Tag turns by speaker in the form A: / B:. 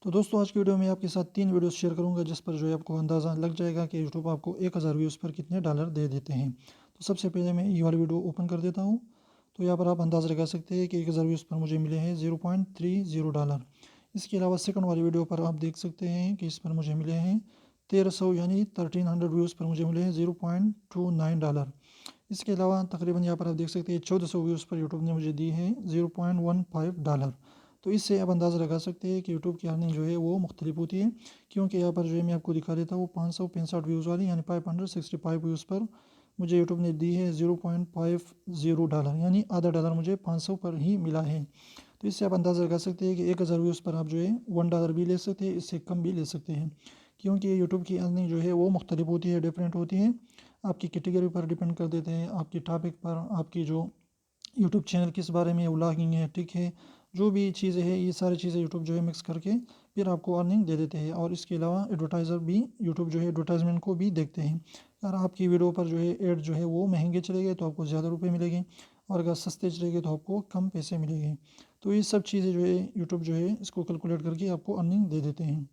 A: تو دوستوں آج کی ویڈیو میں آپ کے ساتھ 3 ویڈیوز شیئر کروں گا جس پر جو ہے آپ کو اندازہ لگ جائے گا کہ یوٹیوب آپ کو 1000 ویوز پر کتنے ڈالر دے دیتے ہیں۔ تو سب سے پہلے میں یہ والی ویڈیو اوپن کر دیتا ہوں۔ تو یہاں پر آپ اندازہ لگا سکتے ہیں کہ 1000 ویوز پر مجھے ملے ہیں 0.30 ڈالر۔ اس کے علاوہ سیکنڈ والی ویڈیو پر آپ دیکھ سکتے ہیں کہ اس پر مجھے ملے ہیں 1300 یعنی 1300 ویوز پر مجھے ملے ہیں 0.29 ڈالر۔ اس کے علاوہ تقریباً یہاں پر آپ دیکھ سکتے ہیں 1400 ویوز پر یوٹیوب نے مجھے دی ہے 0.15 ڈالر۔ تو اس سے آپ اندازہ لگا سکتے ہیں کہ یوٹیوب کی ارننگ جو ہے وہ مختلف ہوتی ہے، کیونکہ یہاں پر جو ہے میں آپ کو دکھا دیتا ہوں 565 ویوز والی یعنی 565 ویوز پر مجھے یوٹیوب نے دی ہے 0.50 ڈالر، یعنی آدھا ڈالر مجھے 500 پر ہی ملا ہے۔ تو اس سے آپ اندازہ لگا سکتے ہیں کہ 1000 ویوز پر آپ جو ہے 1 ڈالر بھی لے سکتے ہیں، اس سے کم بھی لے سکتے ہیں، کیونکہ یوٹیوب کی ارننگ جو ہے وہ مختلف ہوتی ہے، ڈیفرینٹ ہوتی ہے۔ آپ کی کیٹیگری پر ڈیپینڈ کر دیتے ہیں، آپ کی ٹاپک پر، آپ کی جو یوٹیوب چینل کس بارے میں ولاگنگ ہے، ٹک ہے، جو بھی چیزیں ہیں یہ ساری چیزیں یوٹیوب جو ہے مکس کر کے پھر آپ کو ارننگ دے دیتے ہیں۔ اور اس کے علاوہ ایڈورٹائزر بھی یوٹیوب جو ہے ایڈورٹائزمنٹ کو بھی دیکھتے ہیں۔ اگر آپ کی ویڈیو پر جو ہے ایڈ جو ہے وہ مہنگے چلے گئے تو آپ کو زیادہ روپے ملے گے، اور اگر سستے چلے گئے تو آپ کو کم پیسے ملے گے۔ تو یہ سب چیزیں جو ہے یوٹیوب جو ہے اس کو کیلکولیٹ کر کے آپ کو ارننگ دے دیتے ہیں۔